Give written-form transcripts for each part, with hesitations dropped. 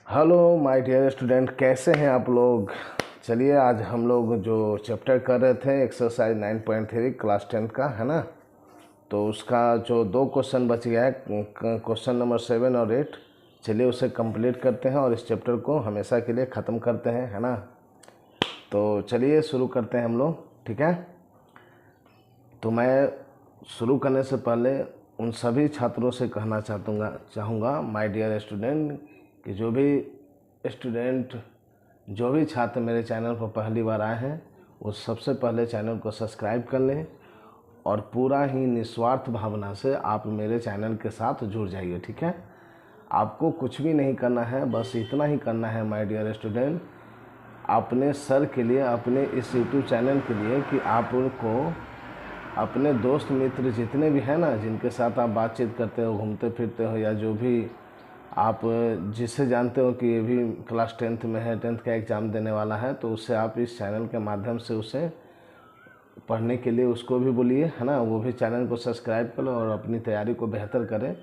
Hello my dear student, कैसे हैं आप लोग। चलिए आज हम लोग जो चैप्टर कर रहे थे एक्सरसाइज 9.3 क्लास 10 का है ना, तो उसका जो दो क्वेश्चन बच गया है, क्वेश्चन नंबर 7 और 8। चलिए उसे कंप्लीट करते हैं और इस चैप्टर को हमेशा के लिए ख़त्म करते हैं, है ना। तो चलिए शुरू करते हैं हम लोग, ठीक है। तो मैं शुरू करने से पहले उन सभी छात्रों से कहना चाहूँगा माय डियर स्टूडेंट कि जो भी छात्र मेरे चैनल पर पहली बार आए हैं वो सबसे पहले चैनल को सब्सक्राइब कर लें और पूरा ही निस्वार्थ भावना से आप मेरे चैनल के साथ जुड़ जाइए, ठीक है। आपको कुछ भी नहीं करना है, बस इतना ही करना है माय डियर स्टूडेंट, अपने सर के लिए, अपने इस यूट्यूब चैनल के लिए कि आप उनको अपने दोस्त मित्र जितने भी हैं ना, जिनके साथ आप बातचीत करते हो, घूमते फिरते हो, या जो भी आप जिसे जानते हो कि ये भी क्लास 10th में है, 10th का एग्ज़ाम देने वाला है, तो उससे आप इस चैनल के माध्यम से उसे पढ़ने के लिए उसको भी बोलिए, है ना। वो भी चैनल को सब्सक्राइब करें और अपनी तैयारी को बेहतर करें।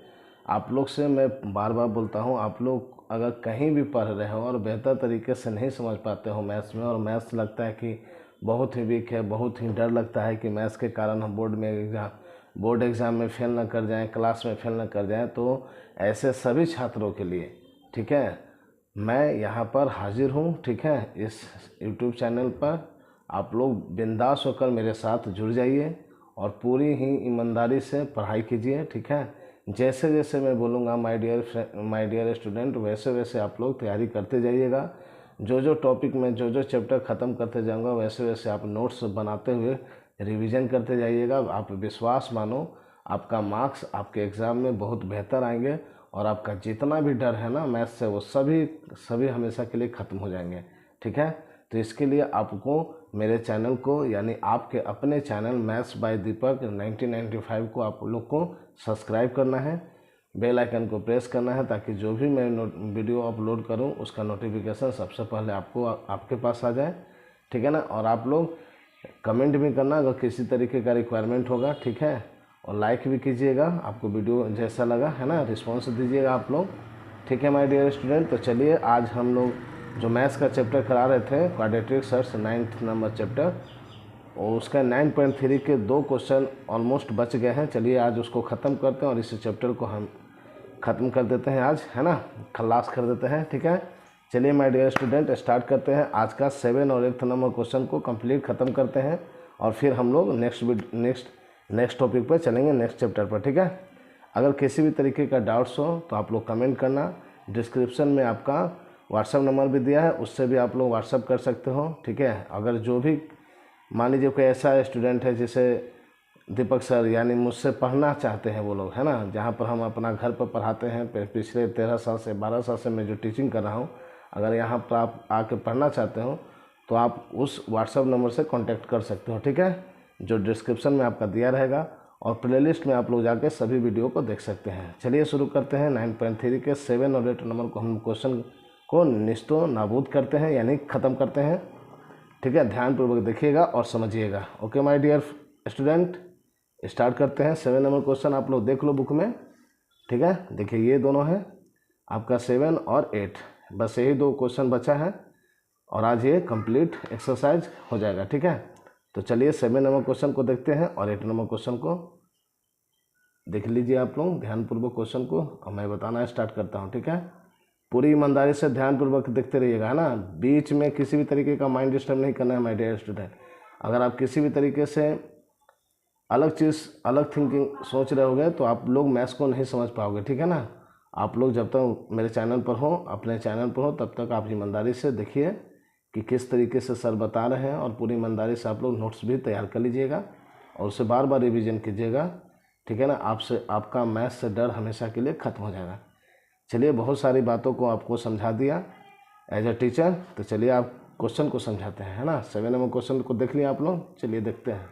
आप लोग से मैं बार बार बोलता हूँ, आप लोग अगर कहीं भी पढ़ रहे हो और बेहतर तरीके से नहीं समझ पाते हो मैथ्स में, और मैथ्स लगता है कि बहुत ही वीक है, बहुत ही डर लगता है कि मैथ्स के कारण हम बोर्ड एग्ज़ाम में फ़ेल ना कर जाएं, क्लास में फ़ेल ना कर जाएं, तो ऐसे सभी छात्रों के लिए, ठीक है, मैं यहाँ पर हाजिर हूँ, ठीक है। इस यूट्यूब चैनल पर आप लोग बिंदास होकर मेरे साथ जुड़ जाइए और पूरी ही ईमानदारी से पढ़ाई कीजिए, ठीक है। जैसे जैसे मैं बोलूँगा माय डियर स्टूडेंट, वैसे वैसे आप लोग तैयारी करते जाइएगा। जो टॉपिक में जो चैप्टर ख़त्म करते जाऊँगा, वैसे वैसे आप नोट्स बनाते हुए रिवीजन करते जाइएगा। आप विश्वास मानो, आपका मार्क्स आपके एग्ज़ाम में बहुत बेहतर आएंगे और आपका जितना भी डर है ना मैथ्स से, वो सभी हमेशा के लिए ख़त्म हो जाएंगे, ठीक है। तो इसके लिए आपको मेरे चैनल को, यानी आपके अपने चैनल मैथ्स बाय दीपक 1995 को आप लोग को सब्सक्राइब करना है, बेल आइकन को प्रेस करना है, ताकि जो भी मैं वीडियो अपलोड करूं उसका नोटिफिकेशन सबसे पहले आपके पास आ जाए, ठीक है ना। और आप लोग कमेंट भी करना अगर किसी तरीके का रिक्वायरमेंट होगा, ठीक है। और लाइक भी कीजिएगा, आपको वीडियो जैसा लगा, है ना, रिस्पॉन्स दीजिएगा आप लोग, ठीक है माय डियर स्टूडेंट। तो चलिए आज हम लोग जो मैथ्स का चैप्टर करा रहे थे, quadratic search 9th number chapter, और उसका 9.3 के दो क्वेश्चन ऑलमोस्ट बच गए हैं। चलिए आज उसको ख़त्म करते हैं और इस चैप्टर को हम ख़त्म कर देते हैं आज, है ना, खलास कर देते हैं, ठीक है। चलिए माय डियर स्टूडेंट स्टार्ट करते हैं आज का 7 और 8th नंबर क्वेश्चन को कंप्लीट ख़त्म करते हैं और फिर हम लोग नेक्स्ट टॉपिक पर चलेंगे, नेक्स्ट चैप्टर पर, ठीक है। अगर किसी भी तरीके का डाउट्स हो तो आप लोग कमेंट करना। डिस्क्रिप्शन में आपका व्हाट्सअप नंबर भी दिया है, उससे भी आप लोग व्हाट्सअप कर सकते हो, ठीक है। अगर जो भी मान लीजिए कोई ऐसा स्टूडेंट है जिसे दीपक सर यानी मुझसे पढ़ना चाहते हैं वो लोग, है ना, जहाँ पर हम अपना घर पर पढ़ाते हैं, पिछले 13 साल से 12 साल से मैं जो टीचिंग कर रहा हूँ, अगर यहाँ पर आप आके पढ़ना चाहते हो तो आप उस व्हाट्सअप नंबर से कांटेक्ट कर सकते हो, ठीक है, जो डिस्क्रिप्शन में आपका दिया रहेगा, और प्लेलिस्ट में आप लोग जाके सभी वीडियो को देख सकते हैं। चलिए शुरू करते हैं 9.3 के 7 और 8 नंबर को। हम क्वेश्चन को निस्तो नाबूद करते हैं, यानी ख़त्म करते हैं, ठीक है। ध्यानपूर्वक देखिएगा और समझिएगा, okay my dear student. Start करते हैं। 7 नंबर क्वेश्चन आप लोग देख लो बुक में, ठीक है। देखिए ये दोनों है आपका 7 और 8, बस यही दो क्वेश्चन बचा है और आज ये कंप्लीट एक्सरसाइज हो जाएगा, ठीक है। तो चलिए 7 नंबर क्वेश्चन को देखते हैं और 8 नंबर क्वेश्चन को देख लीजिए आप लोग ध्यानपूर्वक क्वेश्चन को, और मैं बताना स्टार्ट करता हूँ, ठीक है। पूरी ईमानदारी से ध्यानपूर्वक देखते रहिएगा, है ना। बीच में किसी भी तरीके का माइंड डिस्टर्ब नहीं करना है माय डियर स्टूडेंट। अगर आप किसी भी तरीके से अलग थिंकिंग सोच रहे होगे तो आप लोग मैथ्स को नहीं समझ पाओगे, ठीक है ना। आप लोग जब तक मेरे चैनल पर हो, अपने चैनल पर हो, तब तक आप ईमानदारी से देखिए कि किस तरीके से सर बता रहे हैं, और पूरी ईमानदारी से आप लोग नोट्स भी तैयार कर लीजिएगा और उसे बार बार रिवीजन कीजिएगा, ठीक है ना। आपका मैथ्स से डर हमेशा के लिए ख़त्म हो जाएगा। चलिए बहुत सारी बातों को आपको समझा दिया एज अ टीचर, तो चलिए आप क्वेश्चन को समझाते हैं, है ना। 7 नंबर क्वेश्चन को देख लिया आप लोग, चलिए देखते हैं।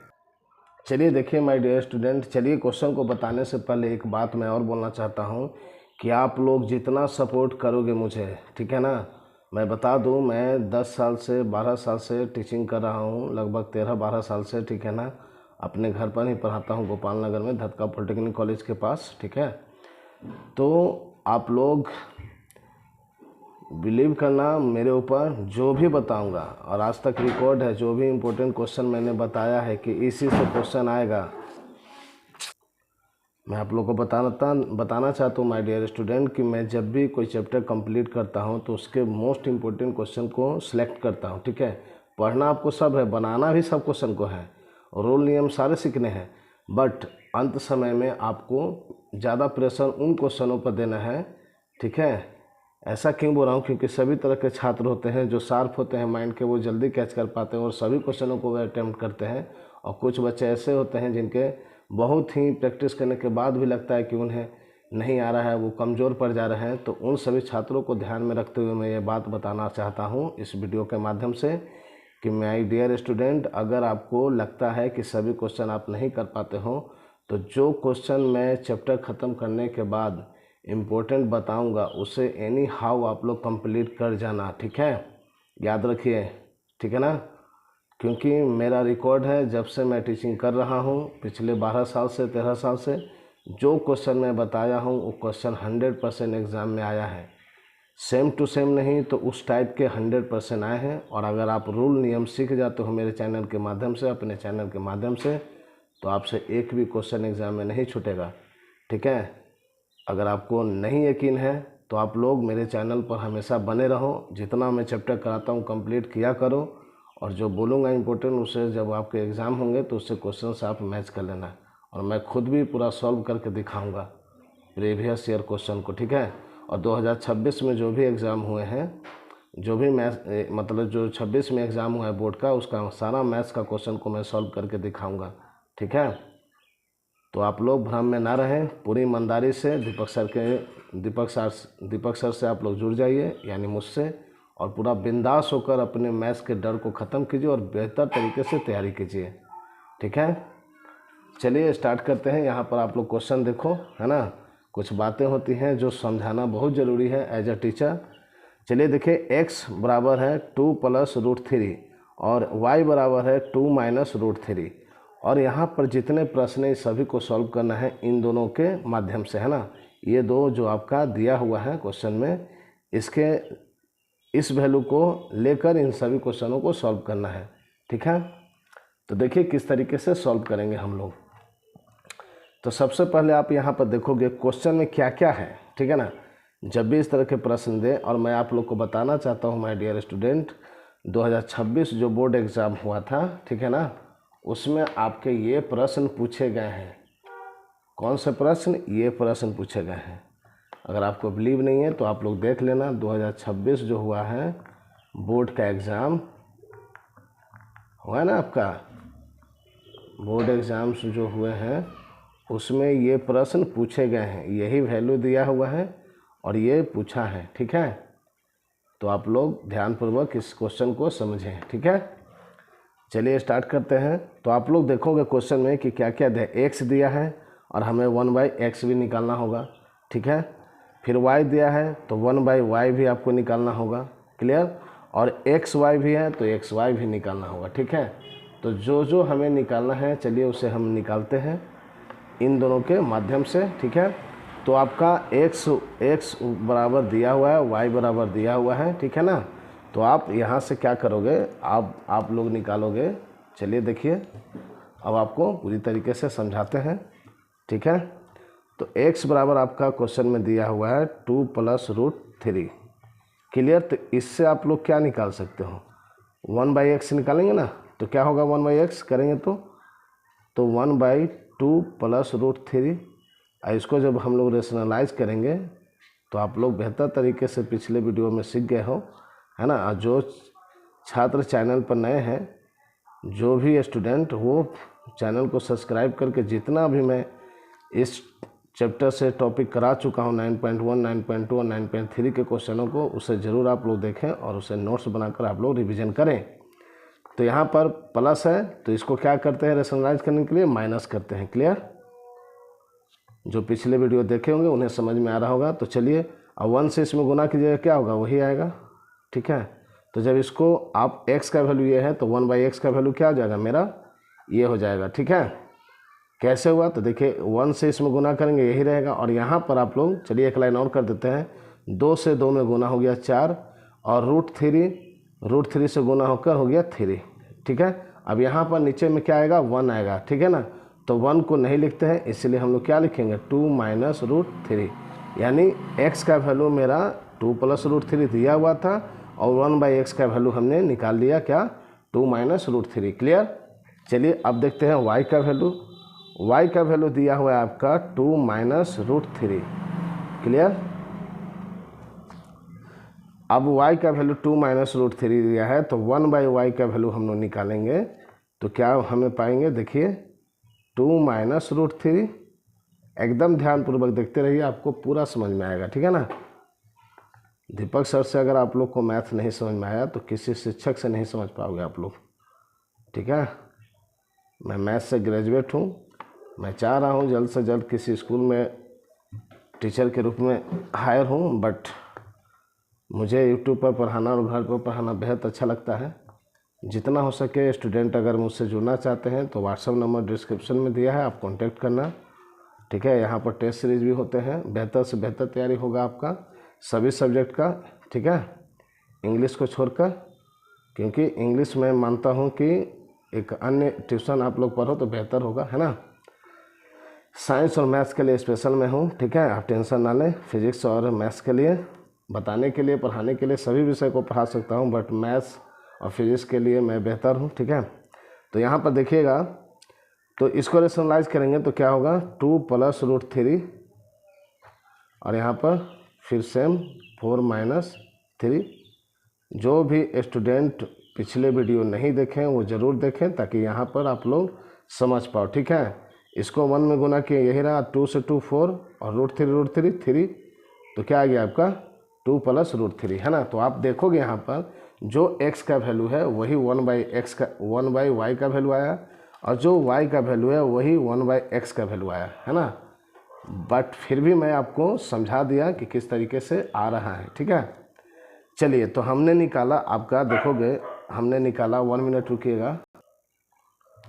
चलिए देखिए माय डियर स्टूडेंट, चलिए क्वेश्चन को बताने से पहले एक बात मैं और बोलना चाहता हूँ कि आप लोग जितना सपोर्ट करोगे मुझे, ठीक है ना। मैं बता दूँ, मैं 10 साल से 12 साल से टीचिंग कर रहा हूँ, लगभग 13-12 साल से, ठीक है ना। अपने घर पर ही पढ़ाता हूँ गोपाल नगर में धतका पॉलिटेक्निक कॉलेज के पास, ठीक है। तो आप लोग बिलीव करना मेरे ऊपर, जो भी बताऊंगा और आज तक रिकॉर्ड है, जो भी इम्पोर्टेंट क्वेश्चन मैंने बताया है कि इसी से क्वेश्चन आएगा, मैं आप लोगों को बताना चाहता हूँ माय डियर स्टूडेंट कि मैं जब भी कोई चैप्टर कंप्लीट करता हूँ तो उसके मोस्ट इम्पोर्टेंट क्वेश्चन को सिलेक्ट करता हूँ, ठीक है। पढ़ना आपको सब है, बनाना भी सब क्वेश्चन को है, रूल नियम सारे सीखने हैं, बट अंत समय में आपको ज़्यादा प्रेशर उन क्वेश्चनों पर देना है, ठीक है। ऐसा क्यों बोल रहा हूँ, क्योंकि सभी तरह के छात्र होते हैं जो शार्प होते हैं माइंड के, वो जल्दी कैच कर पाते हैं और सभी क्वेश्चनों को वे अटैम्प्ट करते हैं, और कुछ बच्चे ऐसे होते हैं जिनके बहुत ही प्रैक्टिस करने के बाद भी लगता है कि उन्हें नहीं आ रहा है, वो कमज़ोर पड़ जा रहे हैं। तो उन सभी छात्रों को ध्यान में रखते हुए मैं ये बात बताना चाहता हूँ इस वीडियो के माध्यम से कि माय डियर स्टूडेंट, अगर आपको लगता है कि सभी क्वेश्चन आप नहीं कर पाते हो तो जो क्वेश्चन मैं चैप्टर ख़त्म करने के बाद इम्पोर्टेंट बताऊंगा उसे एनी हाउ आप लोग कंप्लीट कर जाना, ठीक है, याद रखिए, ठीक है ना। क्योंकि मेरा रिकॉर्ड है, जब से मैं टीचिंग कर रहा हूँ पिछले 12 साल से 13 साल से, जो क्वेश्चन मैं बताया हूँ वो क्वेश्चन 100% एग्ज़ाम में आया है, सेम टू सेम नहीं तो उस टाइप के 100% आए हैं। और अगर आप रूल नियम सीख जाते हो मेरे चैनल के माध्यम से, अपने चैनल के माध्यम से, तो आपसे एक भी क्वेश्चन एग्ज़ाम में नहीं छूटेगा, ठीक है। अगर आपको नहीं यकीन है तो आप लोग मेरे चैनल पर हमेशा बने रहो, जितना मैं चैप्टर कराता हूँ कंप्लीट किया करो, और जो बोलूँगा इम्पोर्टेंट उसे जब आपके एग्ज़ाम होंगे तो उससे क्वेश्चन से आप मैच कर लेना, और मैं खुद भी पूरा सॉल्व करके दिखाऊंगा प्रीवियस ईयर क्वेश्चन को, ठीक है। और 2026 में जो भी एग्ज़ाम हुए हैं, जो भी मैथ मतलब जो 26 में एग्ज़ाम हुआ है बोर्ड का, उसका सारा मैथ्स का क्वेश्चन को मैं सॉल्व करके दिखाऊंगा, ठीक है। तो आप लोग भ्रम में ना रहें, पूरी ईमानदारी से दीपक सर से आप लोग जुड़ जाइए, यानी मुझसे, और पूरा बिंदास होकर अपने मैथ्स के डर को ख़त्म कीजिए और बेहतर तरीके से तैयारी कीजिए, ठीक है। चलिए स्टार्ट करते हैं। यहाँ पर आप लोग क्वेश्चन देखो, है ना, कुछ बातें होती हैं जो समझाना बहुत ज़रूरी है एज अ टीचर। चलिए देखिए, x बराबर है 2 + √3 और y बराबर है 2 - √3, और यहाँ पर जितने प्रश्न हैं सभी को सॉल्व करना है इन दोनों के माध्यम से, है ना। ये दो जो आपका दिया हुआ है क्वेश्चन में, इसके इस वैल्यू को लेकर इन सभी क्वेश्चनों को सॉल्व करना है, ठीक है। तो देखिए किस तरीके से सॉल्व करेंगे हम लोग। तो सबसे पहले आप यहाँ पर देखोगे क्वेश्चन में क्या क्या है, ठीक है ना। जब भी इस तरह के प्रश्न दें, और मैं आप लोग को बताना चाहता हूँ माय डियर स्टूडेंट, 2026 जो बोर्ड एग्ज़ाम हुआ था, ठीक है ना, उसमें आपके ये प्रश्न पूछे गए हैं। कौन से प्रश्न? ये प्रश्न पूछे गए हैं। अगर आपको बिलीव नहीं है तो आप लोग देख लेना, 2026 जो हुआ है बोर्ड का एग्ज़ाम हुआ है ना, आपका बोर्ड एग्ज़ाम्स जो हुए हैं उसमें ये प्रश्न पूछे गए हैं, यही वैल्यू दिया हुआ है और ये पूछा है, ठीक है। तो आप लोग ध्यानपूर्वक इस क्वेश्चन को समझें, ठीक है। चलिए स्टार्ट करते हैं। तो आप लोग देखोगे क्वेश्चन में कि क्या क्या दिया, x दिया है और हमें 1/x भी निकालना होगा, ठीक है। फिर y दिया है तो 1/y भी आपको निकालना होगा, क्लियर। और xy भी है तो xy भी निकालना होगा, ठीक है। तो जो जो हमें निकालना है चलिए उसे हम निकालते हैं इन दोनों के माध्यम से, ठीक है। तो आपका x बराबर दिया हुआ है, y बराबर दिया हुआ है, ठीक है ना। तो आप यहाँ से क्या करोगे, आप लोग निकालोगे। चलिए देखिए, अब आपको पूरी तरीके से समझाते हैं, ठीक है। तो x बराबर आपका क्वेश्चन में दिया हुआ है 2 + √3, क्लियर। तो इससे आप लोग क्या निकाल सकते हो, 1/x निकालेंगे ना, तो क्या होगा 1/x करेंगे तो 1/2 + √3। इसको जब हम लोग रेशनलाइज करेंगे तो आप लोग बेहतर तरीके से पिछले वीडियो में सीख गए हो, है ना। जो छात्र चैनल पर नए हैं, जो भी स्टूडेंट, वो चैनल को सब्सक्राइब करके जितना भी मैं इस चैप्टर से टॉपिक करा चुका हूँ 9.1, 9.2 और 9.3 के क्वेश्चनों को, उसे ज़रूर आप लोग देखें और उसे नोट्स बनाकर आप लोग रिवीजन करें। तो यहाँ पर प्लस है तो इसको क्या करते हैं, रेशनलाइज करने के लिए माइनस करते हैं, क्लियर। जो पिछले वीडियो देखे होंगे उन्हें समझ में आ रहा होगा। तो चलिए अब 1 से इसमें गुना कीजिएगा, क्या होगा वही आएगा, ठीक है। तो जब इसको आप x का वैल्यू ये है तो 1/x का वैल्यू क्या हो जाएगा मेरा, ये हो जाएगा, ठीक है। कैसे हुआ, तो देखिए 1 से इसमें गुना करेंगे यही रहेगा, और यहाँ पर आप लोग चलिए एक लाइन और कर देते हैं। 2 से 2 में गुना हो गया 4 और रूट थ्री से गुना होकर हो गया 3। ठीक है, अब यहाँ पर नीचे में क्या आएगा 1 आएगा। ठीक है ना, तो 1 को नहीं लिखते हैं, इसलिए हम लोग क्या लिखेंगे 2 माइनस रूट 3, यानी x का वैल्यू मेरा 2 प्लस रूट 3 दिया हुआ था और 1/x का वैल्यू हमने निकाल लिया क्या 2 माइनस रूट 3। क्लियर। चलिए अब देखते हैं y का वैल्यू। y का वैल्यू दिया हुआ है आपका 2 माइनस रूट 3। क्लियर। अब y का वैल्यू 2 माइनस रूट 3 दिया है, तो 1/y का वैल्यू हम लोग निकालेंगे तो क्या हमें पाएंगे, देखिए 2 माइनस रूट 3। एकदम ध्यानपूर्वक देखते रहिए, आपको पूरा समझ में आएगा। ठीक है ना। दीपक सर से अगर आप लोग को मैथ नहीं समझ में आया तो किसी शिक्षक से नहीं समझ पाओगे आप लोग। ठीक है, मैं मैथ से ग्रेजुएट हूँ, मैं चाह रहा हूँ जल्द से जल्द किसी स्कूल में टीचर के रूप में हायर हूँ, बट मुझे यूट्यूब पर पढ़ाना और घर पर पढ़ाना बेहद अच्छा लगता है। जितना हो सके स्टूडेंट अगर मुझसे जुड़ना चाहते हैं तो व्हाट्सएप नंबर डिस्क्रिप्शन में दिया है, आप कांटेक्ट करना। ठीक है, यहाँ पर टेस्ट सीरीज भी होते हैं, बेहतर से बेहतर तैयारी होगा आपका सभी सब्जेक्ट का। ठीक है, इंग्लिश को छोड़कर, क्योंकि इंग्लिश में मानता हूँ कि एक अन्य ट्यूशन आप लोग पढ़ो तो बेहतर होगा, है ना। साइंस और मैथ्स के लिए स्पेशल मैं हूँ। ठीक है, आप टेंशन ना लें। फिजिक्स और मैथ्स के लिए बताने के लिए पढ़ाने के लिए सभी विषय को पढ़ा सकता हूँ, बट मैथ्स और फिजिक्स के लिए मैं बेहतर हूँ। ठीक है, तो यहाँ पर देखिएगा, तो इसको रेशनलाइज करेंगे तो क्या होगा 2 प्लस रूट 3 और यहाँ पर फिर सेम 4 माइनस 3। जो भी स्टूडेंट पिछले वीडियो नहीं देखें वो ज़रूर देखें ताकि यहाँ पर आप लोग समझ पाओ। ठीक है, इसको 1 में गुना किए, यही रहा 2 से 2 4 और रूट 3, तो क्या आ गया आपका 2 प्लस रूट 3, है ना। तो आप देखोगे यहाँ पर जो x का वैल्यू है वही 1/y का वैल्यू आया और जो y का वैल्यू है वही 1/x का वैल्यू आया, है ना। बट फिर भी मैं आपको समझा दिया कि किस तरीके से आ रहा है। ठीक है, चलिए तो हमने निकाला आपका, देखोगे हमने निकाला, 1 मिनट रुकिएगा।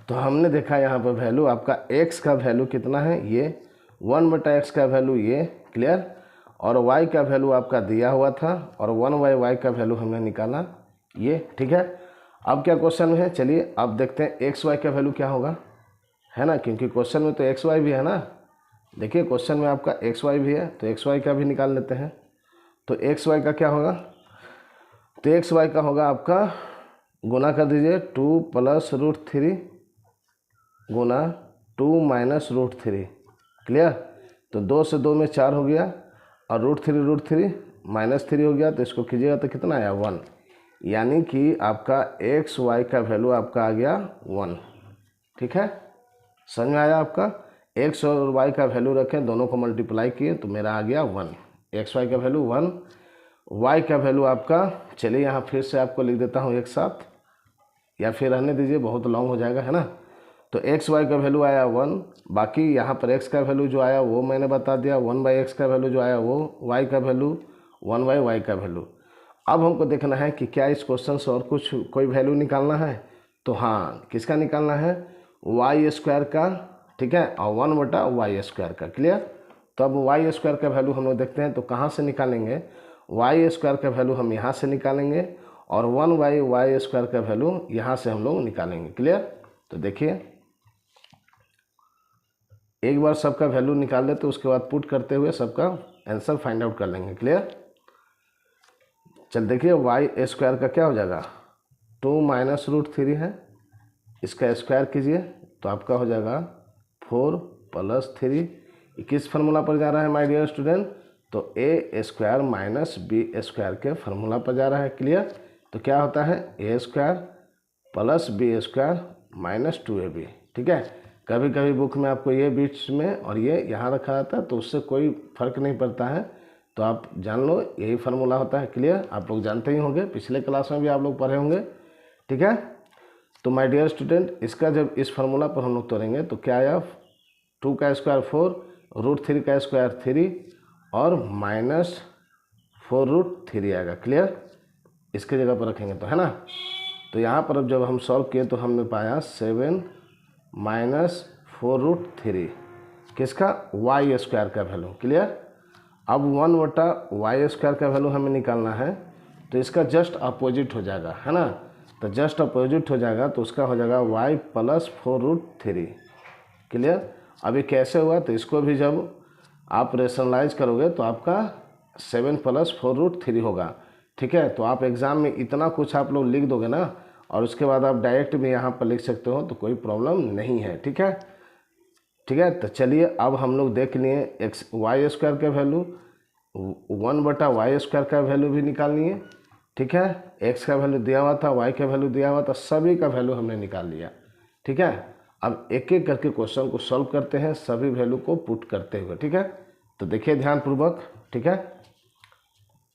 तो हमने देखा यहाँ पर वैल्यू आपका x का वैल्यू कितना है, ये 1/x का वैल्यू ये। क्लियर। और y का वैल्यू आपका दिया हुआ था और 1/y का वैल्यू हमने निकाला ये। ठीक है, अब क्या क्वेश्चन में है, चलिए अब देखते हैं xy का वैल्यू क्या होगा, है ना, क्योंकि क्वेश्चन में तो xy भी है ना। देखिए क्वेश्चन में आपका xy भी है, तो xy का भी निकाल लेते हैं। तो xy का क्या होगा, तो xy का होगा आपका, गुना कर दीजिए 2 प्लस रूट 3 गुना 2 माइनस रूट 3। क्लियर। तो 2 से 2 में 4 हो गया और रूट 3 माइनस 3 हो गया, तो इसको कीजिएगा तो कितना आया 1, यानी कि आपका xy का वैल्यू आपका आ गया 1। ठीक है, समझ में आया आपका। x और y का वैल्यू रखें, दोनों को मल्टीप्लाई किए तो मेरा आ गया 1। xy का वैल्यू 1, y का वैल्यू आपका, चलिए यहाँ फिर से आपको लिख देता हूँ एक साथ, या फिर रहने दीजिए बहुत लॉन्ग हो जाएगा, है ना। तो xy का वैल्यू आया 1, बाकी यहाँ पर x का वैल्यू जो आया वो मैंने बता दिया, 1/x का वैल्यू जो आया वो, y का वैल्यू 1/y का वैल्यू। अब हमको देखना है कि क्या इस क्वेश्चन से और कुछ कोई वैल्यू निकालना है। तो हाँ, किसका निकालना है, y² का। ठीक है, और 1/y² का। क्लियर। तो अब y² का वैल्यू हम लोग देखते हैं, तो कहाँ से निकालेंगे, y² का वैल्यू हम यहाँ से निकालेंगे और 1/y² का वैल्यू यहाँ से हम लोग निकालेंगे। क्लियर। तो देखिए एक बार सबका वैल्यू निकाल लेते, उसके बाद पुट करते हुए सबका आंसर फाइंड आउट कर लेंगे। क्लियर। चल देखिए y² का क्या हो जाएगा, 2 माइनस रूट 3 है, इसका स्क्वायर कीजिए तो आपका हो जाएगा 4 प्लस 3। किस फार्मूला पर जा रहा है माय डियर स्टूडेंट, तो a² माइनस b² के फार्मूला पर जा रहा है। क्लियर। तो क्या होता है a² plus b² minus 2ab। ठीक है, कभी कभी बुक में आपको ये बीच में और ये यहाँ रखा रहता है, तो उससे कोई फर्क नहीं पड़ता है, तो आप जान लो यही फार्मूला होता है। क्लियर, आप लोग जानते ही होंगे, पिछले क्लास में भी आप लोग पढ़े होंगे। ठीक है, तो माय डियर स्टूडेंट, इसका जब इस फार्मूला पर हम लोग तोड़ेंगे तो क्या आया, 2 का स्क्वायर 4, रूट 3 का स्क्वायर 3 और माइनस 4 रूट 3 आएगा। क्लियर, इसके जगह पर रखेंगे तो, है ना। तो यहाँ पर अब जब हम सॉल्व किए तो हमने पाया 7 माइनस 4 रूट 3 किसका, y² का वैल्यू। क्लियर। अब 1/y² का वैल्यू हमें निकालना है, तो इसका जस्ट अपोजिट हो जाएगा, है ना। तो जस्ट अपोजिट हो जाएगा तो उसका हो जाएगा y + 4√3। क्लियर। अभी कैसे हुआ, तो इसको भी जब आप रेशनलाइज करोगे तो आपका 7 + 4√3 होगा। ठीक है, तो आप एग्ज़ाम में इतना कुछ आप लोग लिख दोगे ना, और उसके बाद आप डायरेक्ट भी यहाँ पर लिख सकते हो, तो कोई प्रॉब्लम नहीं है। ठीक है, ठीक है। तो चलिए अब हम लोग देख लिए y² का वैल्यू, 1/y² का वैल्यू भी निकालनी है। ठीक है, x का वैल्यू दिया हुआ था, y का वैल्यू दिया हुआ था, सभी का वैल्यू हमने निकाल लिया। ठीक है, अब एक एक करके क्वेश्चन को सॉल्व करते हैं, सभी वैल्यू को पुट करते हुए। ठीक है, तो देखिए ध्यानपूर्वक। ठीक है,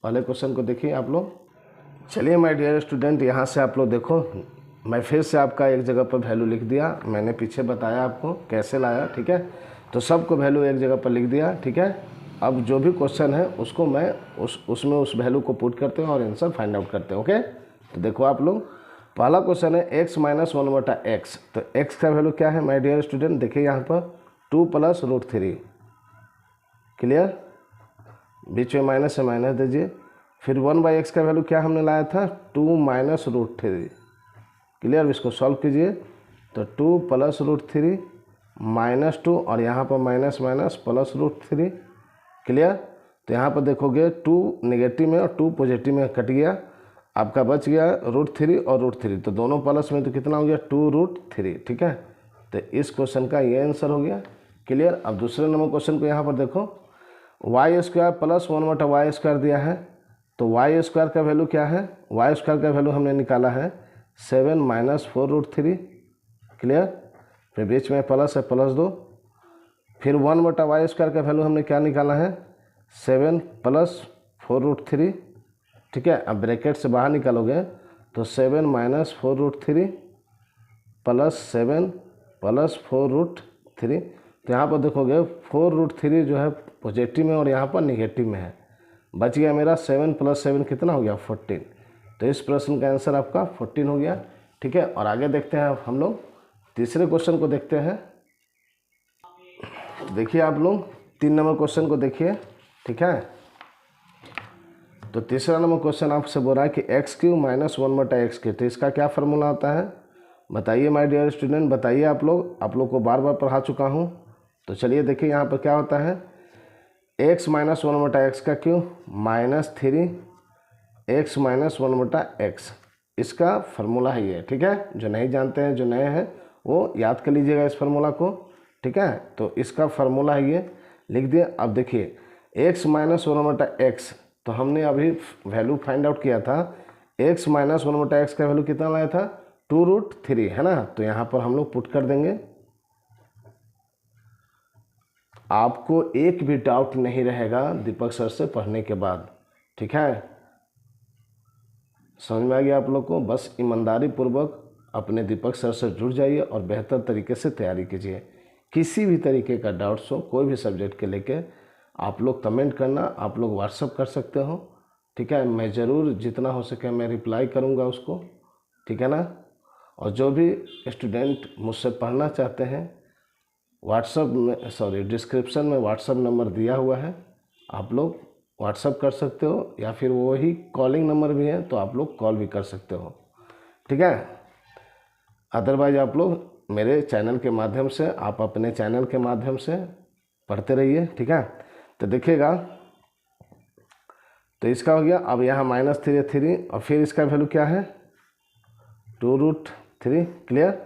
पहले क्वेश्चन को देखिए आप लोग। चलिए माय डियर स्टूडेंट, यहाँ से आप लोग देखो, मैं फिर से आपका एक जगह पर वैल्यू लिख दिया, मैंने पीछे बताया आपको कैसे लाया। ठीक है, तो सबको वैल्यू एक जगह पर लिख दिया। ठीक है, अब जो भी क्वेश्चन है उसको मैं उसमें उस वैल्यू को पुट करते हैं और आंसर फाइंड आउट करते हैं। ओके, तो देखो आप लोग, पहला क्वेश्चन है x - 1/x। तो x का वैल्यू क्या है माय डियर स्टूडेंट, देखिए यहाँ पर 2 + √3। क्लियर, बीच में माइनस से माइनस दीजिए। फिर 1/x का वैल्यू क्या हमने लाया था, 2 - √3। क्लियर, इसको सॉल्व कीजिए, तो 2 + √3 -2, और यहाँ पर माइनस माइनस प्लस √3। क्लियर, तो यहाँ पर देखोगे 2 नेगेटिव में और 2 पॉजिटिव में कट गया, आपका बच गया √3 और √3, तो दोनों प्लस में, तो कितना हो गया 2√3। ठीक है, तो इस क्वेश्चन का ये आंसर हो गया। क्लियर, अब दूसरे नंबर क्वेश्चन को यहाँ पर देखो, y² + 1/y² दिया है, तो y² का वैल्यू क्या है, y² का वैल्यू हमने निकाला है 7 - 4√3। क्लियर, फिर बीच में प्लस है, +2। फिर 1/y² का वैल्यू हमने क्या निकाला है, 7 + 4√3। ठीक है, अब ब्रैकेट से बाहर निकालोगे तो 7 - 4√3 + 7 + 4√3। तो यहाँ पर देखोगे 4√3 जो है पॉजिटिव में और यहाँ पर निगेटिव में है, बच गया मेरा 7 + 7 कितना हो गया 14। तो इस प्रश्न का आंसर आपका 14 हो गया। ठीक है, और आगे देखते हैं अब हम लोग तीसरे क्वेश्चन को देखते हैं। देखिए आप लोग 3 नंबर क्वेश्चन को देखिए। ठीक है, तो तीसरा नंबर क्वेश्चन आपसे बोल रहा है कि x³ - 1/x², तो इसका क्या फार्मूला आता है बताइए माय डियर स्टूडेंट, बताइए। आप लोग को बार बार पढ़ा चुका हूँ। तो चलिए देखिए यहाँ पर क्या होता है, x - 1/x³ -3 x - 1/x, इसका फार्मूला है ये। ठीक है, जो नहीं जानते हैं, जो नए हैं, वो याद कर लीजिएगा इस फार्मूला को। ठीक है, तो इसका फार्मूला है ये, लिख दिए। अब देखिए x - 1/x, तो हमने अभी वैल्यू फाइंड आउट किया था, x - 1/x का वैल्यू कितना लाया था 2√3, है ना। तो यहाँ पर हम लोग पुट कर देंगे, आपको एक भी डाउट नहीं रहेगा दीपक सर से पढ़ने के बाद। ठीक है, समझ में आ गया आप लोग को। बस ईमानदारी पूर्वक अपने दीपक सर से जुड़ जाइए और बेहतर तरीके से तैयारी कीजिए। किसी भी तरीके का डाउट्स हो, कोई भी सब्जेक्ट के लेके, आप लोग कमेंट करना, आप लोग व्हाट्सअप कर सकते हो। ठीक है, मैं ज़रूर जितना हो सके मैं रिप्लाई करूँगा उसको। ठीक है ना, और जो भी स्टूडेंट मुझसे पढ़ना चाहते हैं, व्हाट्सअप में डिस्क्रिप्शन में व्हाट्सअप नंबर दिया हुआ है, आप लोग व्हाट्सअप कर सकते हो, या फिर वही कॉलिंग नंबर भी है तो आप लोग कॉल भी कर सकते हो। ठीक है, अदरवाइज आप लोग मेरे चैनल के माध्यम से, आप अपने चैनल के माध्यम से पढ़ते रहिए। ठीक है, तो देखिएगा, तो इसका हो गया। अब यहाँ -3 है 3, और फिर इसका वैल्यू क्या है 2√3। क्लियर,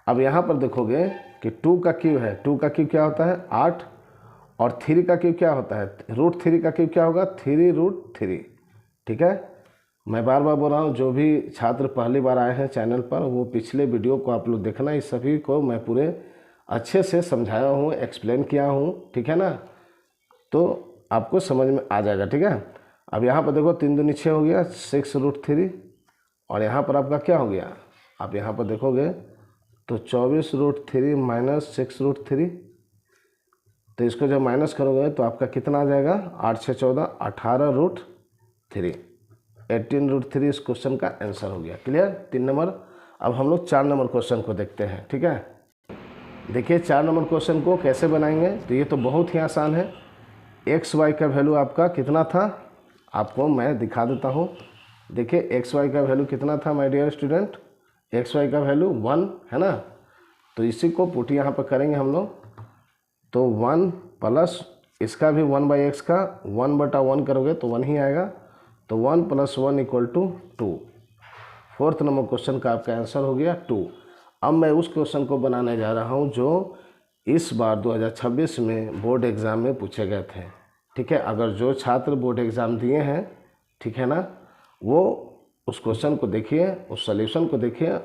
अब यहाँ पर देखोगे कि 2 का क्यूब है, 2 का क्यूब क्या होता है 8, और 3 का क्यूब क्या होता है, √3 का क्यूब क्या होगा 3√3। ठीक है, मैं बार बार बोल रहा हूँ, जो भी छात्र पहली बार आए हैं चैनल पर, वो पिछले वीडियो को आप लोग देखना, इस सभी को मैं पूरे अच्छे से समझाया हूँ, एक्सप्लेन किया हूँ। ठीक है ना, तो आपको समझ में आ जाएगा। ठीक है, अब यहाँ पर देखो 3 दूनी 6 हो गया 6√3, और यहाँ पर आपका क्या हो गया, आप यहाँ पर देखोगे तो 24√3 - 6√3, तो इसको जब माइनस करोगे तो आपका कितना आ जाएगा 8 6 14 18√3, 18√3 इस क्वेश्चन का आंसर हो गया। Clear, 3 number. अब हम लोग 4 नंबर क्वेश्चन को देखते हैं। ठीक है, देखिए 4 नंबर क्वेश्चन को कैसे बनाएंगे, तो ये तो बहुत ही आसान है। एक्स वाई का वैल्यू आपका कितना था, आपको मैं दिखा देता हूँ। देखिए एक्स वाई का वैल्यू कितना था my dear student, X Y का वैल्यू 1 है ना। तो इसी को पुट यहाँ पर करेंगे हम लोग, तो 1 प्लस इसका भी 1/x का 1/1 करोगे तो 1 ही आएगा, तो 1 + 1 = 2। फोर्थ नंबर क्वेश्चन का आपका आंसर हो गया 2। अब मैं उस क्वेश्चन को बनाने जा रहा हूँ जो इस बार 2026 में बोर्ड एग्ज़ाम में पूछे गए थे। ठीक है, अगर जो छात्र बोर्ड एग्ज़ाम दिए हैं, ठीक है ना, वो उस क्वेश्चन को देखिए, उस सॉल्यूशन को देखिए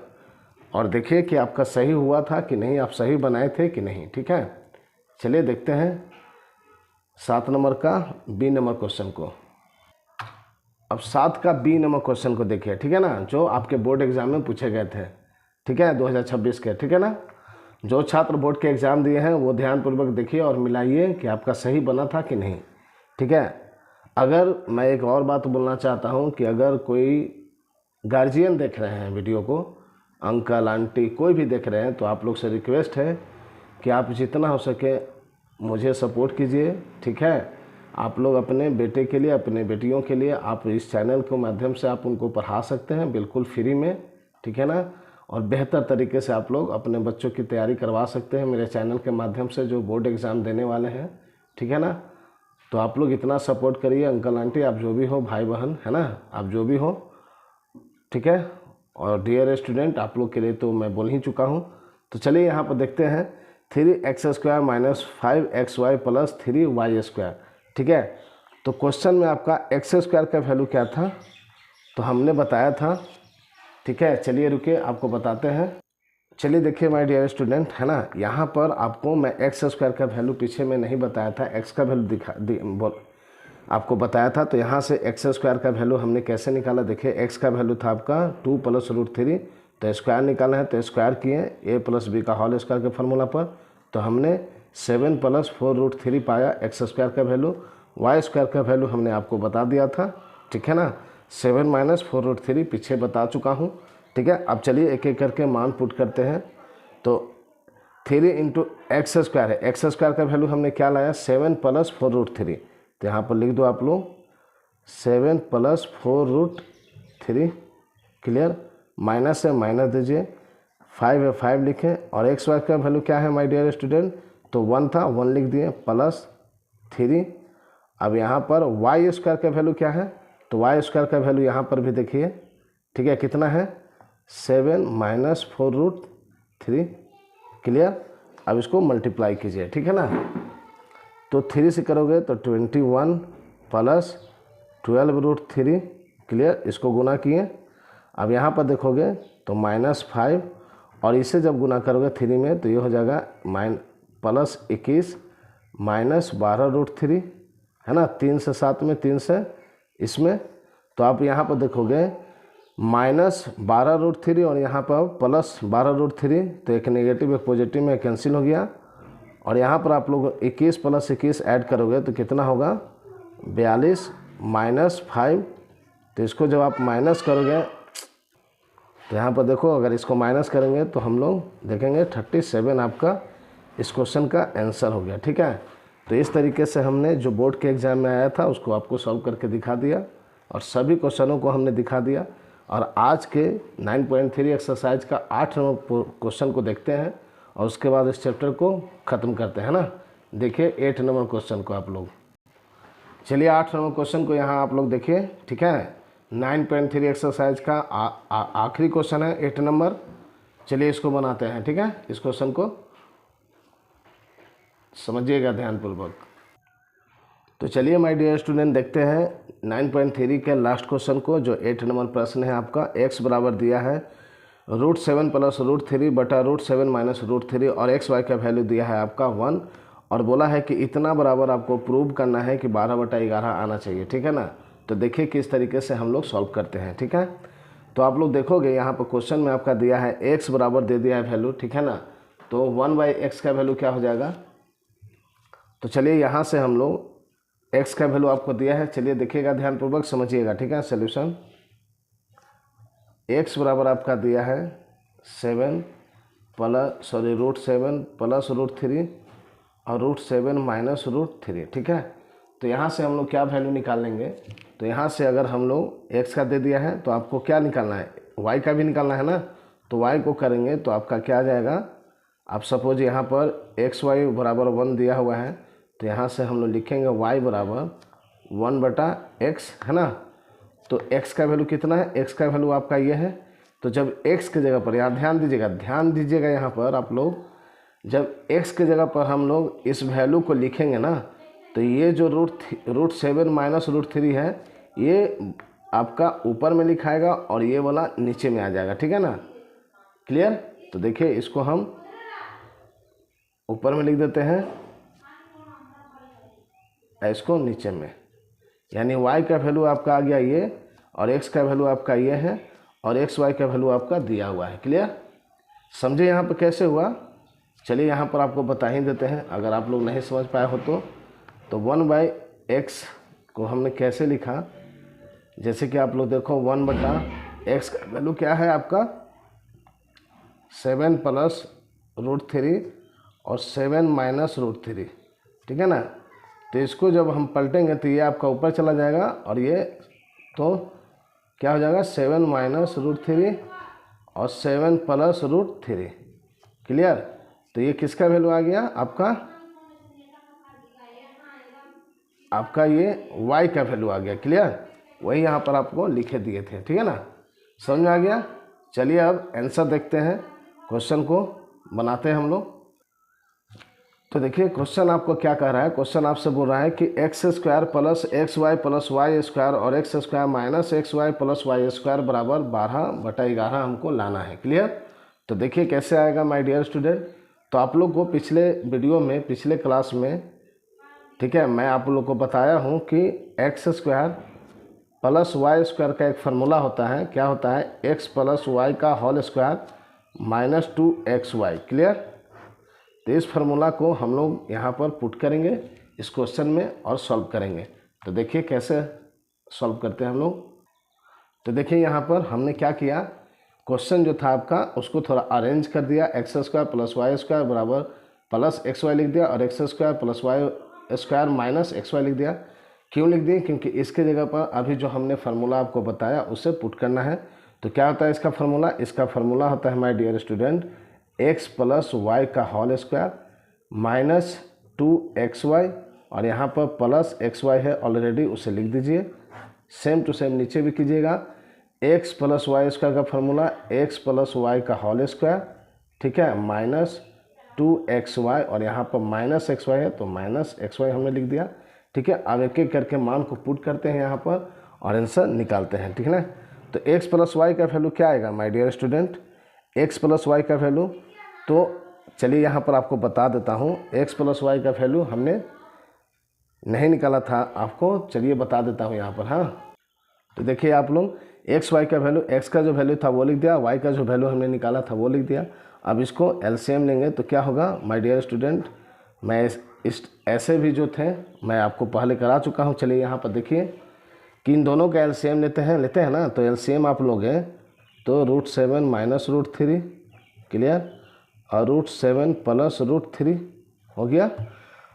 और देखिए कि आपका सही हुआ था कि नहीं, आप सही बनाए थे कि नहीं। ठीक है, चलिए देखते हैं 7 नंबर का बी नंबर क्वेश्चन को। अब 7 का बी नंबर क्वेश्चन को देखिए, ठीक है ना, जो आपके बोर्ड एग्ज़ाम में पूछे गए थे, ठीक है, 2026 के। ठीक है ना, जो छात्र बोर्ड के एग्ज़ाम दिए हैं वो ध्यानपूर्वक देखिए और मिलाइए कि आपका सही बना था कि नहीं। ठीक है, अगर मैं एक और बात बोलना चाहता हूँ कि अगर कोई गार्जियन देख रहे हैं वीडियो को, अंकल आंटी कोई भी देख रहे हैं, तो आप लोग से रिक्वेस्ट है कि आप जितना हो सके मुझे सपोर्ट कीजिए। ठीक है, आप लोग अपने बेटे के लिए, अपने बेटियों के लिए आप इस चैनल के माध्यम से आप उनको पढ़ा सकते हैं बिल्कुल फ्री में। ठीक है ना, और बेहतर तरीके से आप लोग अपने बच्चों की तैयारी करवा सकते हैं मेरे चैनल के माध्यम से, जो बोर्ड एग्ज़ाम देने वाले हैं। ठीक है ना, तो आप लोग इतना सपोर्ट करिए, अंकल आंटी आप जो भी हो, भाई बहन है ना, आप जो भी हो। ठीक है, और डियर स्टूडेंट आप लोग के लिए तो मैं बोल ही चुका हूँ। तो चलिए यहाँ पर देखते हैं 3x² - 5xy + 3y²। ठीक है, तो क्वेश्चन में आपका x² का वैल्यू क्या था, तो हमने बताया था। ठीक है, चलिए रुकिए आपको बताते हैं। चलिए देखिए माय डियर स्टूडेंट, है ना, यहाँ पर आपको मैं x² का वैल्यू पीछे में नहीं बताया था, x का वैल्यू आपको बताया था। तो यहाँ से x² का वैल्यू हमने कैसे निकाला, देखिए x का वैल्यू था आपका 2 + √3, तो स्क्वायर निकालना है तो स्क्वायर किए a + b का होल स्क्वायर के फार्मूला पर, तो हमने 7 + 4√3 पाया x² का वैल्यू। y² का वैल्यू हमने आपको बता दिया था। ठीक है ना, 7 - 4√3 पीछे बता चुका हूँ। ठीक है, अब चलिए एक एक करके मान पुट करते हैं। तो 3 × x² है, x² का वैल्यू हमने क्या लाया, 7 + 4√3, तो यहाँ पर लिख दो आप लोग 7 + 4√3, क्लियर, माइनस है माइनस दीजिए, 5 है 5 लिखें, और x² का वैल्यू क्या है माय डियर स्टूडेंट, तो 1 था 1 लिख दिए +3। अब यहाँ पर y² का वैल्यू क्या है, तो y² का वैल्यू यहाँ पर भी देखिए। ठीक है, कितना है 7 - 4√3, क्लियर। अब इसको मल्टीप्लाई कीजिए। ठीक है ना, तो 3 से करोगे तो 21 + 12√3, क्लियर, इसको गुना किए। अब यहाँ पर देखोगे तो -5, और इसे जब गुना करोगे 3 में तो ये हो जाएगा +21 - 12√3, है ना, 3 से 7 में 3 से इसमें, तो आप यहाँ पर देखोगे -12√3 और यहाँ पर +12√3, तो एक नेगेटिव एक पॉजिटिव में कैंसिल हो गया। और यहाँ पर आप लोग 21 + 21 ऐड करोगे तो कितना होगा 42 - 5, तो इसको जब आप माइनस करोगे तो यहाँ पर देखो, अगर इसको माइनस करेंगे तो हम लोग देखेंगे 37 आपका इस क्वेश्चन का आंसर हो गया। ठीक है, तो इस तरीके से हमने जो बोर्ड के एग्ज़ाम में आया था उसको आपको सॉल्व करके दिखा दिया, और सभी क्वेश्चनों को हमने दिखा दिया। और आज के 9.3 एक्सरसाइज का 8 नंबर क्वेश्चन को देखते हैं, और उसके बाद इस चैप्टर को ख़त्म करते हैं ना। देखिए 8 नंबर क्वेश्चन को आप लोग, चलिए 8 नंबर क्वेश्चन को यहाँ आप लोग देखिए। ठीक है, 9.3 एक्सरसाइज का आखिरी क्वेश्चन है 8 नंबर। चलिए इसको बनाते हैं। ठीक है, इस क्वेश्चन को समझिएगा ध्यानपूर्वक। तो चलिए माय डियर स्टूडेंट देखते हैं 9.3 के लास्ट क्वेश्चन को, जो 8 नंबर प्रश्न है आपका। x बराबर दिया है √7 + √3 बटा √7 - √3, और xy का वैल्यू दिया है आपका 1, और बोला है कि इतना बराबर आपको प्रूव करना है कि 12/11 आना चाहिए। ठीक है ना, तो देखिए किस तरीके से हम लोग सॉल्व करते हैं। ठीक है, तो आप लोग देखोगे यहाँ पर क्वेश्चन में आपका दिया है x बराबर दे दिया है वैल्यू। ठीक है ना, तो 1/x का वैल्यू क्या हो जाएगा, तो चलिए यहाँ से हम लोग x का वैल्यू आपको दिया है, चलिए देखिएगा ध्यानपूर्वक समझिएगा। ठीक है, सोल्यूशन x बराबर आपका दिया है √7 + √3 और √7 - √3। ठीक है, तो यहाँ से हम लोग क्या वैल्यू निकाल लेंगे, तो यहाँ से अगर हम लोग x का दे दिया है तो आपको क्या निकालना है, y का भी निकालना है ना। तो y को करेंगे तो आपका क्या आ जाएगा, आप सपोज यहाँ पर xy बराबर 1 दिया हुआ है, तो यहाँ से हम लोग लिखेंगे y बराबर 1/x है ना। तो x का वैल्यू कितना है, x का वैल्यू आपका ये है। तो जब x की जगह पर, यहाँ ध्यान दीजिएगा यहाँ पर आप लोग, जब x की जगह पर हम लोग इस वैल्यू को लिखेंगे ना, तो ये जो √7 माइनस √3 है ये आपका ऊपर में लिखाएगा और ये वाला नीचे में आ जाएगा, ठीक है ना, क्लियर। तो देखिए इसको हम ऊपर में लिख देते हैं, इसको नीचे में, यानी y का वैल्यू आपका आ गया ये, और x का वैल्यू आपका ये है, और xy का वैल्यू आपका दिया हुआ है, क्लियर। समझे यहाँ पर कैसे हुआ। चलिए यहाँ पर आपको बता ही देते हैं, अगर आप लोग नहीं समझ पाए हो तो 1/x को हमने कैसे लिखा, जैसे कि आप लोग देखो 1/x का वैल्यू क्या है आपका 7 + √3 और 7 - √3, ठीक है ना। तो इसको जब हम पलटेंगे तो ये आपका ऊपर चला जाएगा, और ये तो क्या हो जाएगा 7 - √3 और 7 + √3, क्लियर। तो ये किसका वैल्यू आ गया आपका ये y का वैल्यू आ गया, क्लियर। वही यहाँ पर आपको लिखे दिए थे, ठीक है ना, समझ में आ गया। चलिए अब आंसर देखते हैं, क्वेश्चन को बनाते हैं हम लोग। तो देखिए क्वेश्चन आपको क्या कह रहा है, क्वेश्चन आपसे बोल रहा है कि x² + xy + y² और x² - xy + y² बराबर 12/11 हमको लाना है, क्लियर। तो देखिए कैसे आएगा माय डियर स्टूडेंट। तो आप लोग को पिछले वीडियो में, पिछले क्लास में, ठीक है, मैं आप लोग को बताया हूँ कि x² + y² का एक फार्मूला होता है, क्या होता है, x + y का होल स्क्वायर - 2xy, क्लियर। तो इस फार्मूला को हम लोग यहाँ पर पुट करेंगे इस क्वेश्चन में और सॉल्व करेंगे। तो देखिए कैसे सॉल्व करते हैं हम लोग। तो देखिए यहाँ पर हमने क्या किया, क्वेश्चन जो था आपका उसको थोड़ा अरेंज कर दिया, x² + y² बराबर +xy लिख दिया, और x² + y² - xy लिख दिया। क्यों लिख दिए, क्योंकि इसके जगह पर अभी जो हमने फार्मूला आपको बताया उसे पुट करना है। तो क्या होता है इसका फार्मूला, इसका फार्मूला होता है my dear student x + y का होल स्क्वायर - 2xy, और यहाँ पर +xy है ऑलरेडी, उसे लिख दीजिए। सेम टू सेम नीचे भी कीजिएगा, x + y² का फार्मूला x + y का होल स्क्वायर, ठीक है, -2xy, और यहाँ पर -xy है तो -xy हमने लिख दिया, ठीक है। अब एक एक करके मान को पुट करते हैं यहाँ पर और आंसर निकालते हैं, ठीक है ना। तो x + y का वैल्यू क्या आएगा my dear student, x + y का वैल्यू, तो चलिए यहाँ पर आपको बता देता हूँ, x + y का वैल्यू हमने नहीं निकाला था आपको, चलिए बता देता हूँ यहाँ पर, हाँ। तो देखिए आप लोग x y का वैल्यू, x का जो वैल्यू था वो लिख दिया, y का जो वैल्यू हमने निकाला था वो लिख दिया। अब इसको एलसीएम लेंगे तो क्या होगा माय डियर स्टूडेंट, मैं इस ऐसे भी जो थे मैं आपको पहले करा चुका हूँ। चलिए यहाँ पर देखिए कि इन दोनों का एलसीएम लेते हैं ना, तो एलसीएम आप लोग हैं तो √7 - √3, क्लियर, और √7 + √3 हो गया।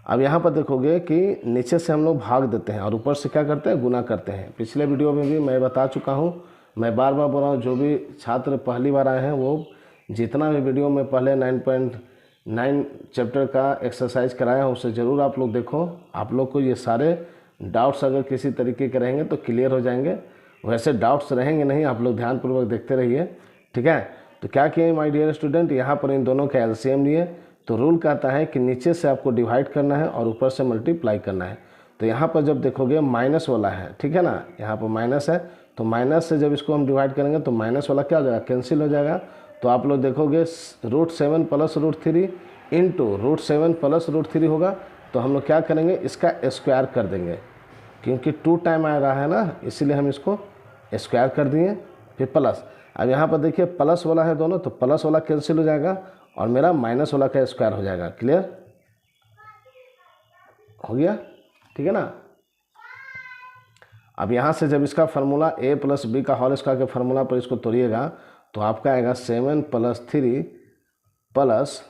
अब यहाँ पर देखोगे कि नीचे से हम लोग भाग देते हैं और ऊपर से क्या करते हैं, गुना करते हैं। पिछले वीडियो में भी मैं बता चुका हूँ, मैं बार बार बोल रहा हूँ, जो भी छात्र पहली बार आए हैं वो जितना भी वीडियो में पहले 9.9 चैप्टर का एक्सरसाइज कराया हूँ उसे ज़रूर आप लोग देखो। आप लोग को ये सारे डाउट्स अगर किसी तरीके के रहेंगे तो क्लियर हो जाएंगे, वैसे डाउट्स रहेंगे नहीं, आप लोग ध्यानपूर्वक देखते रहिए, ठीक है। तो क्या किए माय डियर स्टूडेंट, यहाँ पर इन दोनों का एलसीएम लिए, तो रूल कहता है कि नीचे से आपको डिवाइड करना है और ऊपर से मल्टीप्लाई करना है। तो यहाँ पर जब देखोगे माइनस वाला है, ठीक है ना, यहाँ पर माइनस है, तो माइनस से जब इसको हम डिवाइड करेंगे तो माइनस वाला क्या हो जाएगा, कैंसिल हो जाएगा। तो आप लोग देखोगे √7 + √3 इंटू √7 + √3 होगा, तो हम लोग क्या करेंगे, इसका स्क्वायर कर देंगे, क्योंकि 2 टाइम आ रहा है ना, इसीलिए हम इसको स्क्वायर कर दिए, फिर प्लस। अब यहाँ पर देखिए प्लस वाला है दोनों, तो प्लस वाला कैंसिल हो जाएगा और मेरा माइनस वाला का स्क्वायर हो जाएगा, क्लियर हो गया, ठीक है ना। अब यहाँ से जब इसका फार्मूला a + b का होल स्क्वायर के फार्मूला पर इसको तोड़िएगा तो आपका आएगा 7 + 3 प्लस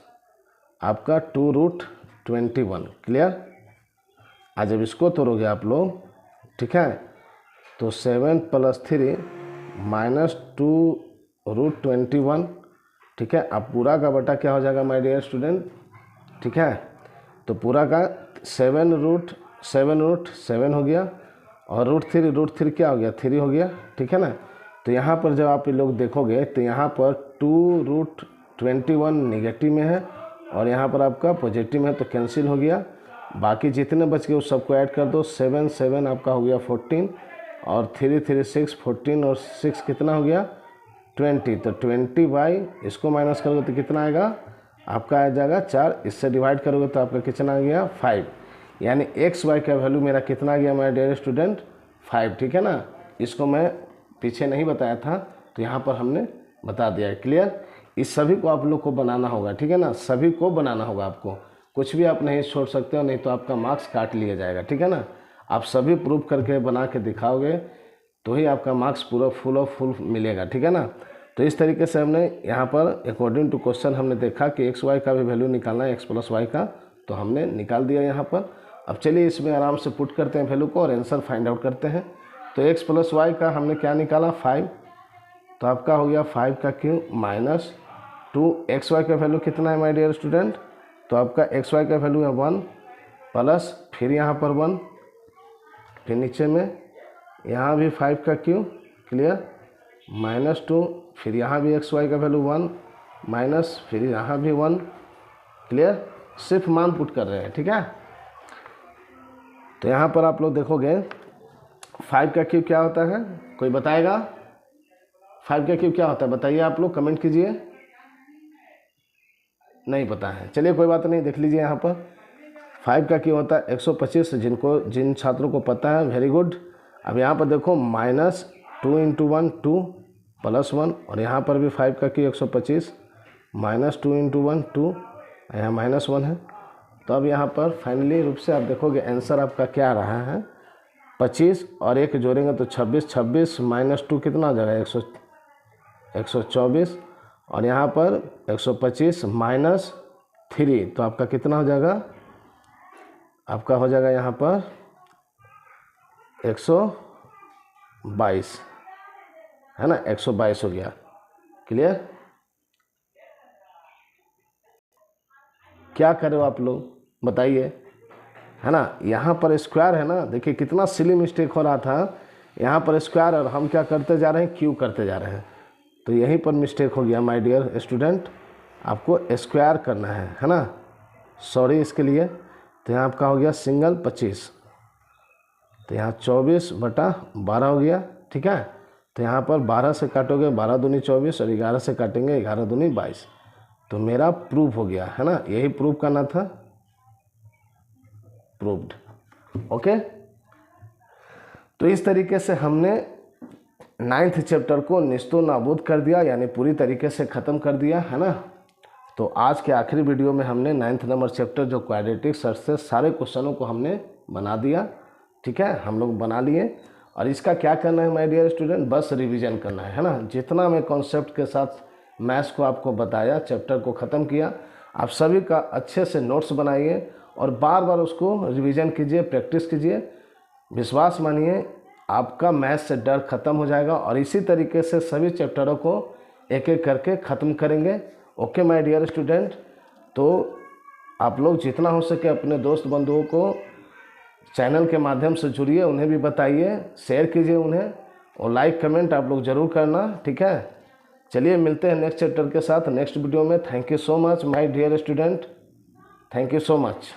आपका 2√21, क्लियर। आज जब इसको तोड़ोगे आप लोग, ठीक है, तो 7 + 3 -2√21, ठीक है। अब पूरा का बटा क्या हो जाएगा माय डियर स्टूडेंट, ठीक है। तो पूरा का 7√7 हो गया और √3 क्या हो गया, 3 हो गया, ठीक है ना। तो यहाँ पर जब आप लोग देखोगे तो यहाँ पर 2√21 नेगेटिव में है और यहाँ पर आपका पॉजिटिव है, तो कैंसिल हो गया। बाकी जितने बच गए उस सबको ऐड कर दो। 7 7 आपका हो गया 14 और 3 3 6 14 और 6 कितना हो गया 20। तो 20 इसको माइनस करोगे तो कितना आएगा आपका, आ जाएगा 4। इससे डिवाइड करोगे तो आपका कितना आ गया 5। यानी एक्स वाई का वैल्यू मेरा कितना आ गया माय डियर स्टूडेंट 5, ठीक है ना। इसको मैं पीछे नहीं बताया था तो यहाँ पर हमने बता दिया है। क्लियर। इस सभी को आप लोग को बनाना होगा, ठीक है ना, सभी को बनाना होगा आपको, कुछ भी आप नहीं छोड़ सकते हो, नहीं तो आपका मार्क्स काट लिया जाएगा, ठीक है ना। आप सभी प्रूफ करके बना के दिखाओगे तो ही आपका मार्क्स पूरा फुल मिलेगा, ठीक है ना। तो इस तरीके से हमने यहाँ पर अकॉर्डिंग टू क्वेश्चन हमने देखा कि एक्स वाई का भी वैल्यू निकालना है, एक्स प्लस वाई का, तो हमने निकाल दिया यहाँ पर। अब चलिए इसमें आराम से पुट करते हैं वैल्यू को और आंसर फाइंड आउट करते हैं। तो एक्स प्लस वाई का हमने क्या निकाला 5, तो आपका हो गया 5 का क्यूब -2। एक्स वाई का वैल्यू कितना है माय डियर स्टूडेंट, तो आपका एक्स वाई का वैल्यू है 1 प्लस फिर यहाँ पर 1, फिर नीचे में यहाँ भी 5 का क्यूब, क्लियर, -2, फिर यहाँ भी एक्स वाई का वैल्यू 1 माइनस फिर यहाँ भी 1, क्लियर। सिर्फ मान पुट कर रहे हैं, ठीक है। तो यहाँ पर आप लोग देखोगे 5 का क्यूब क्या होता है, कोई बताएगा 5 का क्यूब क्या होता है, बताइए आप लोग, कमेंट कीजिए। नहीं पता है, चलिए कोई बात नहीं, देख लीजिए यहाँ पर 5 का क्यूब होता है 125। जिन छात्रों को पता है वेरी गुड। अब यहाँ पर देखो -2 × 1 2 + 1 और यहाँ पर भी 5 का क्यूब 125 -2 × 1 2, यहाँ -1 है। तो अब यहाँ पर फाइनली रूप से आप देखोगे आंसर आपका क्या रहा है 25 और 1 जोड़ेंगे तो 26, 26 -2 कितना हो जाएगा 124 और यहाँ पर 125 -3 तो आपका कितना हो जाएगा, आपका हो जाएगा यहाँ पर 122, है ना, 122 हो गया। क्लियर। क्या करो आप लोग बताइए, है ना। यहाँ पर स्क्वायर है ना, देखिए कितना सिली मिस्टेक हो रहा था, यहाँ पर स्क्वायर और हम क्या करते जा रहे हैं क्यूब करते जा रहे हैं, तो यहीं पर मिस्टेक हो गया माय डियर स्टूडेंट। आपको स्क्वायर करना है ना, सॉरी इसके लिए। तो यहाँ आपका हो गया सिंगल 25, तो यहाँ 24/12 हो गया, ठीक है। तो यहाँ पर 12 से काटोगे 12 दूनी 24 और 11 से काटेंगे 11 दूनी 22, तो मेरा प्रूफ हो गया, है ना, यही प्रूफ करना था, प्रूव्ड। ओके। तो इस तरीके से हमने 9th चैप्टर को निस्तो नाबूद कर दिया, यानी पूरी तरीके से ख़त्म कर दिया, है ना। तो आज के आखिरी वीडियो में हमने 9th नंबर चैप्टर जो क्वाड्रेटिक सर्च से सारे क्वेश्चनों को हमने बना दिया, ठीक है, हम लोग बना लिए। और इसका क्या करना है माय डियर स्टूडेंट, बस रिवीजन करना है ना। जितना मैं कॉन्सेप्ट के साथ मैथ्स को आपको बताया, चैप्टर को ख़त्म किया, आप सभी का अच्छे से नोट्स बनाइए और बार बार उसको रिवीजन कीजिए, प्रैक्टिस कीजिए। विश्वास मानिए आपका मैथ्स से डर ख़त्म हो जाएगा और इसी तरीके से सभी चैप्टरों को एक एक करके ख़त्म करेंगे। Okay my dear student. तो आप लोग जितना हो सके अपने दोस्त बंधुओं को चैनल के माध्यम से जुड़िए, उन्हें भी बताइए, शेयर कीजिए उन्हें, और लाइक कमेंट आप लोग ज़रूर करना, ठीक है। चलिए मिलते हैं नेक्स्ट चैप्टर के साथ नेक्स्ट वीडियो में। Thank you so much my dear student, thank you so much.